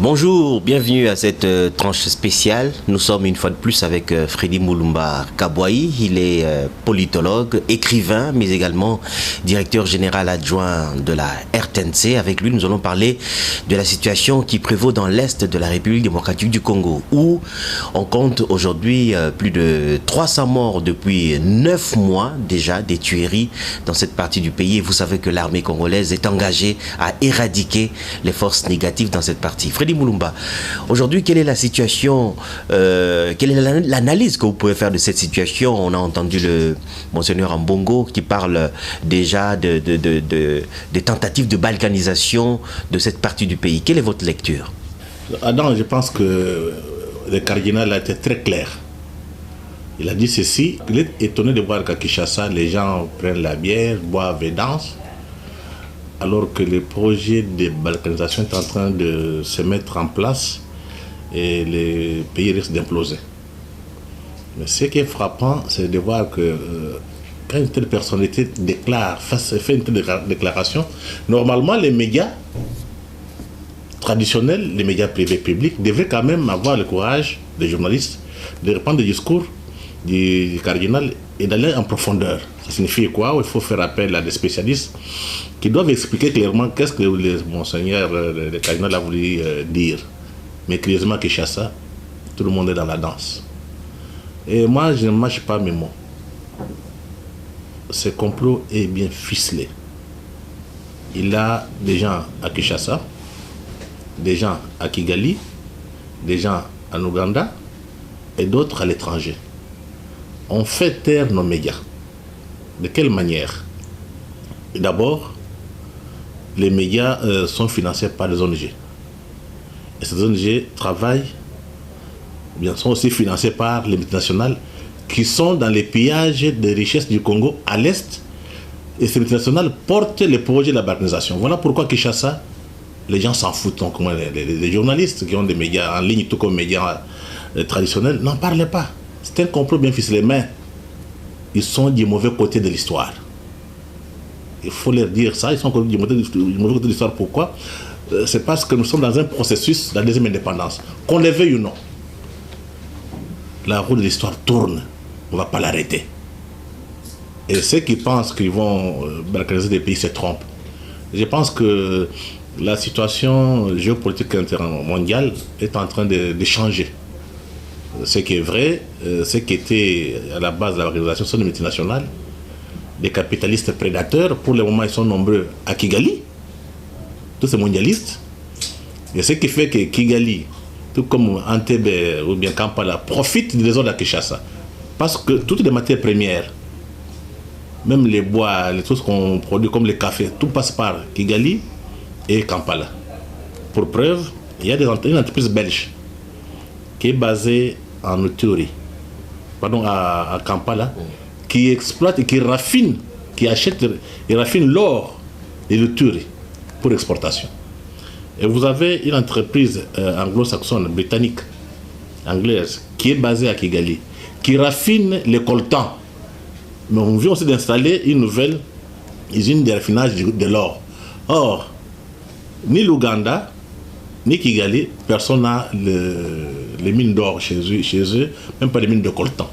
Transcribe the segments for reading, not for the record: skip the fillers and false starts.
Bonjour, bienvenue à cette tranche spéciale. Nous sommes une fois de plus avec Freddy Mulumba Kabouaï. Il est politologue, écrivain, mais également directeur général adjoint de la RTNC. Avec lui, nous allons parler de la situation qui prévaut dans l'Est de la République démocratique du Congo, où on compte aujourd'hui plus de 300 morts depuis 9 mois déjà, des tueries dans cette partie du pays. Et vous savez que l'armée congolaise est engagée à éradiquer les forces négatives dans cette partie. Freddy Mulumba, aujourd'hui, quelle est la situation, quelle est l'analyse que vous pouvez faire de cette situation? On a entendu le monseigneur Ambongo qui parle déjà des tentatives de balkanisation de cette partie du pays. Quelle est votre lecture? Adam, je pense que le cardinal a été très clair. Il a dit ceci: il est étonné de voir qu'à Kinshasa, les gens prennent la bière, boivent et dansent, alors que le projet de balkanisation est en train de se mettre en place et les pays risquent d'imploser. Mais ce qui est frappant, c'est de voir que quand une telle personnalité fait une telle déclaration, normalement les médias traditionnels, les médias privés publics, devraient quand même avoir le courage des journalistes de reprendre le discours du cardinal et d'aller en profondeur. Ça signifie quoi? Il faut faire appel à des spécialistes qui doivent expliquer clairement qu'est-ce que le monseigneur, le cardinal a voulu dire. Mais curieusement, Kinshasa, tout le monde est dans la danse. Et moi, je ne mâche pas mes mots. Ce complot est bien ficelé. Il a des gens à Kinshasa, des gens à Kigali, des gens en Ouganda et d'autres à l'étranger. On fait taire nos médias. De quelle manière? D'abord, les médias sont financés par des ONG. Et ces ONG travaillent, bien, sont aussi financés par les multinationales qui sont dans les pillages des richesses du Congo à l'Est. Et ces multinationales portent les projets de la balkanisation. Voilà pourquoi Kinshasa, les gens s'en foutent. Donc, les journalistes qui ont des médias en ligne, tout comme les médias traditionnels, n'en parlent pas. C'est un complot bien ficelé, mais ils sont du mauvais côté de l'histoire. Il faut leur dire ça, ils sont du mauvais côté de l'histoire. Pourquoi? C'est parce que nous sommes dans un processus de la deuxième indépendance. Qu'on le veuille ou non, la roue de l'histoire tourne. On ne va pas l'arrêter. Et ceux qui pensent qu'ils vont balkaniser des pays se trompent. Je pense que la situation géopolitique mondiale est en train de changer. Ce qui est vrai, ce qui était à la base de l'organisation sont les multinationales, des capitalistes prédateurs. Pour le moment, ils sont nombreux à Kigali, tous ces mondialistes. Et ce qui fait que Kigali, tout comme Entebbe ou bien Kampala, profitent du désordre à Kinshasa. Parce que toutes les matières premières, même les bois, tout ce qu'on produit comme les cafés, tout passe par Kigali et Kampala. Pour preuve, il y a une entreprise belge qui est basée en Ituri, à Kampala, qui exploite et qui raffine, qui achète et raffine l'or et le Ituri pour exportation. Et vous avez une entreprise anglo-saxonne, britannique, anglaise, qui est basée à Kigali, qui raffine les coltans. Mais on vient aussi d'installer une nouvelle usine de raffinage de l'or. Or, ni l'Ouganda, ni Kigali, personne n'a les mines d'or chez eux, même pas les mines de coltan.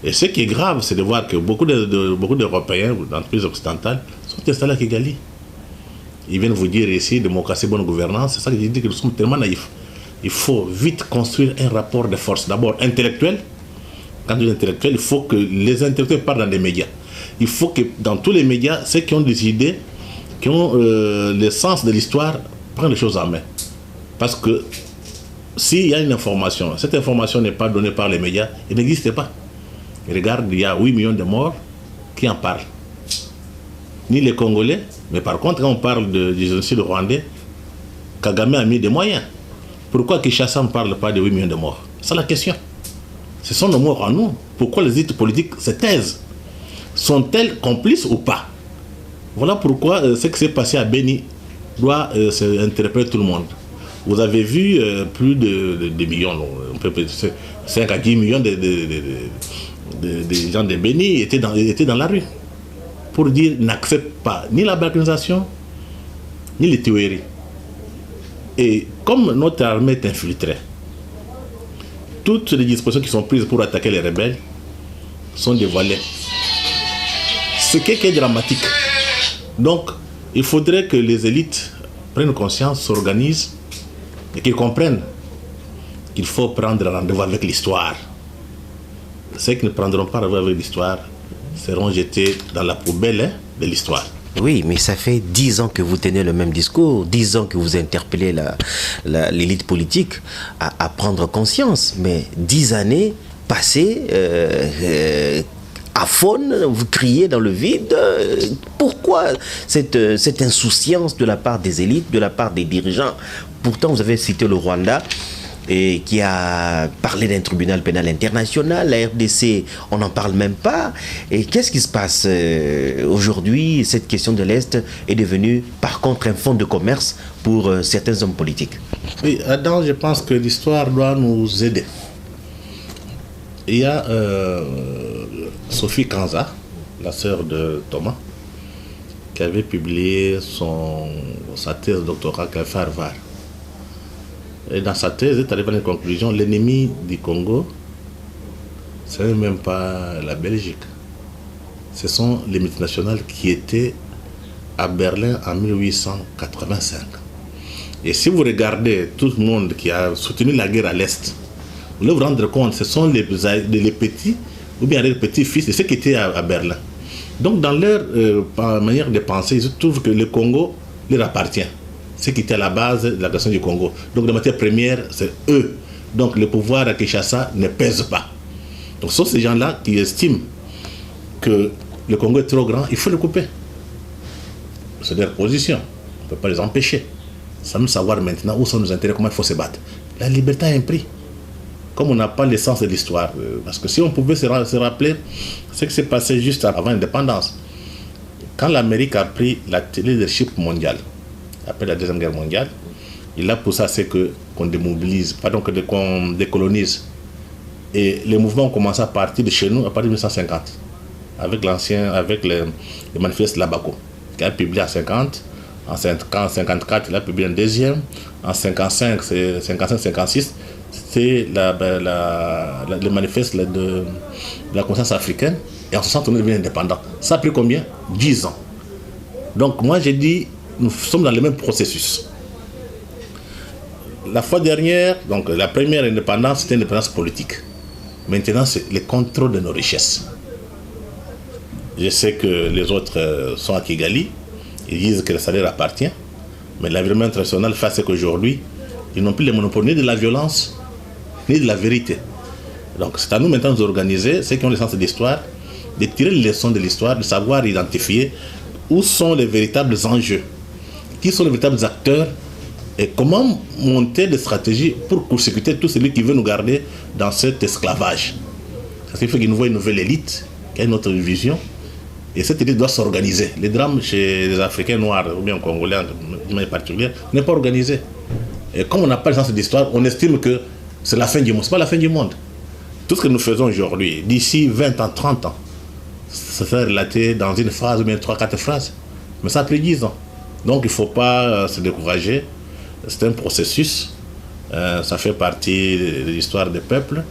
Et ce qui est grave, c'est de voir que beaucoup d'Européens ou d'entreprises occidentales sont installés à Kigali. Ils viennent vous dire ici, démocratie, bonne gouvernance. C'est ça que je dis, que nous sommes tellement naïfs. Il faut vite construire un rapport de force. D'abord intellectuel. Quand on dit intellectuel, il faut que les intellectuels parlent dans les médias. Il faut que dans tous les médias, ceux qui ont des idées, qui ont le sens de l'histoire, prennent les choses en main. Parce que s'il y a une information, cette information n'est pas donnée par les médias, elle n'existe pas. Et regarde, il y a 8 millions de morts, qui en parlent? Ni les Congolais, mais par contre, quand on parle du génocide rwandais, Kagame a mis des moyens. Pourquoi Kinshasa ne parle pas de 8 millions de morts? C'est la question. Ce sont nos morts en nous. Pourquoi les élites politiques se taisent? Sont-elles complices ou pas? Voilà pourquoi ce qui s'est passé à Beni doit interpeller tout le monde. Vous avez vu plus de millions, on peut 5 à 10 millions de gens de Beni étaient dans la rue pour dire n'acceptent pas ni la balkanisation ni les théories. Et comme notre armée est infiltrée, toutes les dispositions qui sont prises pour attaquer les rebelles sont dévoilées. Ce qui est dramatique. Donc, il faudrait que les élites prennent conscience, s'organisent et qu'ils comprennent qu'il faut prendre rendez-vous avec l'histoire. Ceux qui ne prendront pas rendez-vous avec l'histoire seront jetés dans la poubelle de l'histoire. Oui, mais ça fait 10 ans que vous tenez le même discours, 10 ans que vous interpellez l'élite politique à prendre conscience. Mais 10 années passées, à faune, vous criez dans le vide. Pourquoi cette insouciance de la part des élites, de la part des dirigeants? Pourtant, vous avez cité le Rwanda, et qui a parlé d'un tribunal pénal international. La RDC, on n'en parle même pas. Et qu'est-ce qui se passe aujourd'hui? Cette question de l'Est est devenue, par contre, un fonds de commerce pour certains hommes politiques. Oui, Adam, je pense que l'histoire doit nous aider. Il y a Sophie Kanza, la sœur de Thomas, qui avait publié sa thèse de doctorat qu'elle a fait à Harvard. Et dans sa thèse, elle est arrivée à une conclusion: l'ennemi du Congo, ce n'est même pas la Belgique. Ce sont les multinationales qui étaient à Berlin en 1885. Et si vous regardez tout le monde qui a soutenu la guerre à l'Est, vous allez vous rendre compte, ce sont les petits ou bien les petits-fils de ceux qui étaient à Berlin. Donc dans leur manière de penser, ils trouvent que le Congo leur appartient. Ce qui était à la base de la question du Congo. Donc la matière première, c'est eux. Donc le pouvoir à Kinshasa ne pèse pas. Donc ce sont ces gens-là qui estiment que le Congo est trop grand, il faut le couper. C'est leur position. On ne peut pas les empêcher. Ça nous savoir maintenant où sont nos intérêts, comment il faut se battre. La liberté a un prix. Comme on n'a pas l'essence de l'histoire. Parce que si on pouvait se rappeler ce qui s'est passé juste avant l'indépendance. Quand l'Amérique a pris la leadership mondiale, après la Deuxième Guerre mondiale, il a poussé à ce qu'on démobilise, pardon, qu'on décolonise. Et les mouvements ont commencé à partir de chez nous à partir de 1950, avec le manifeste Labako, qui a publié en 50, en 54, il a publié un deuxième, en 55, 56, c'est le manifeste de la conscience africaine, et en 60, on est devenu indépendant. Ça a pris combien? 10 ans. Donc moi j'ai dit, nous sommes dans le même processus. La fois dernière, donc la première indépendance, c'était une indépendance politique. Maintenant, c'est le contrôle de nos richesses. Je sais que les autres sont à Kigali, ils disent que le salaire appartient, mais l'environnement international fait ce qu'aujourd'hui, ils n'ont plus le monopole ni de la violence, ni de la vérité. Donc c'est à nous maintenant de nous organiser, ceux qui ont le sens de l'histoire, de tirer les leçons de l'histoire, de savoir identifier où sont les véritables enjeux, qui sont les véritables acteurs et comment monter des stratégies pour court-circuiter tout celui qui veut nous garder dans cet esclavage. Ça fait qu'il nous voit une nouvelle élite qui a une autre vision et cette élite doit s'organiser. Les drames chez les Africains noirs ou bien Congolais de manière particulière n'est pas organisé. Et comme on n'a pas le sens de l'histoire, on estime que c'est la fin du monde. Ce n'est pas la fin du monde. Tout ce que nous faisons aujourd'hui, d'ici 20 ans, 30 ans, ça sera relaté dans une phrase ou bien 3-4 phrases. Mais ça a pris 10 ans. Donc il ne faut pas se décourager. C'est un processus. Ça fait partie de l'histoire des peuples.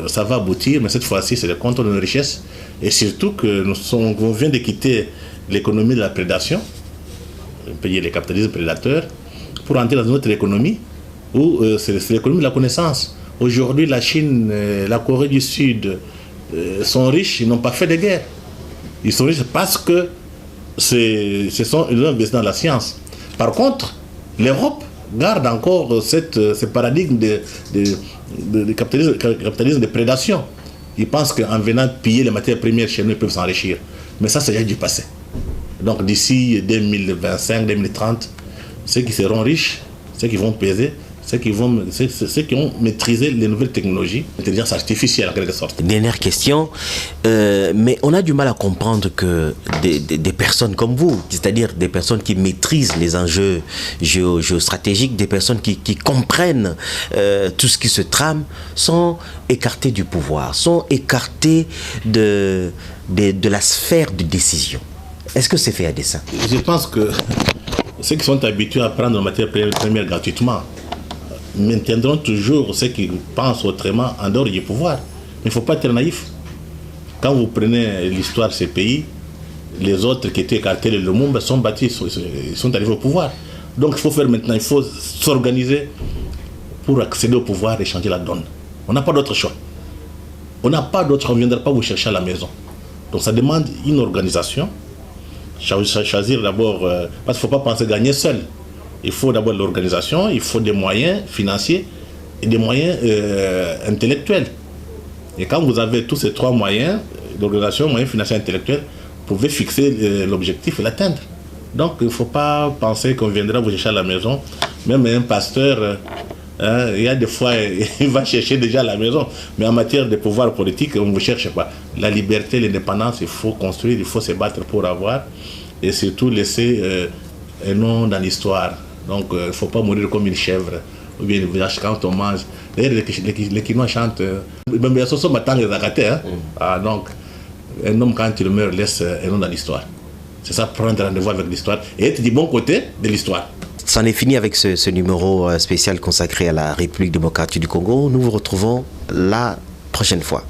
Ça va aboutir, mais cette fois-ci, c'est le contrôle de nos richesses. Et surtout que on vient de quitter l'économie de la prédation, payer les capitalismes prédateurs, pour entrer dans une autre économie où c'est l'économie de la connaissance. Aujourd'hui, la Chine, la Corée du Sud sont riches, ils n'ont pas fait de guerre. Ils sont riches parce que ils ont investi dans la science. Par contre, l'Europe garde encore ce paradigme de capitalisme de prédation. Ils pensent qu'en venant piller les matières premières chez nous, ils peuvent s'enrichir. Mais ça, c'est déjà du passé. Donc d'ici 2025, 2030, ceux qui seront riches, ceux qui vont peser, ceux qui ont maîtrisé les nouvelles technologies, l'intelligence artificielle en quelque sorte. Dernière question, mais on a du mal à comprendre que des personnes comme vous, c'est-à-dire des personnes qui maîtrisent les enjeux géostratégiques, des personnes qui comprennent tout ce qui se trame, sont écartées du pouvoir, sont écartées de la sphère de décision. Est-ce que c'est fait à dessein? Je pense que ceux qui sont habitués à prendre la matière première gratuitement maintiendront toujours ceux qui pensent autrement en dehors du pouvoir. Mais il ne faut pas être naïf. Quand vous prenez l'histoire de ces pays, les autres qui étaient écartés, le Lumumba, sont battus, ils sont arrivés au pouvoir. Donc il faut faire maintenant, il faut s'organiser pour accéder au pouvoir et changer la donne. On n'a pas d'autre choix. On n'a pas d'autre choix, on ne viendra pas vous chercher à la maison. Donc ça demande une organisation. Choisir d'abord, parce qu'il ne faut pas penser gagner seul. Il faut d'abord l'organisation, il faut des moyens financiers et des moyens intellectuels. Et quand vous avez tous ces trois moyens, l'organisation, moyens financiers et intellectuels, vous pouvez fixer l'objectif et l'atteindre. Donc il ne faut pas penser qu'on viendra vous chercher à la maison. Même un pasteur, il y a des fois, il va chercher déjà à la maison. Mais en matière de pouvoir politique, on ne vous cherche pas. La liberté, l'indépendance, il faut construire, il faut se battre pour avoir. Et surtout laisser un nom dans l'histoire. Donc il ne faut pas mourir comme une chèvre. Ou bien quand on mange. D'ailleurs, les Kinois chantent. Donc, un homme, quand il meurt, laisse un nom dans l'histoire. C'est ça, prendre rendez-vous avec l'histoire et être du bon côté de l'histoire. C'en est fini avec ce numéro spécial consacré à la République démocratique du Congo. Nous vous retrouvons la prochaine fois.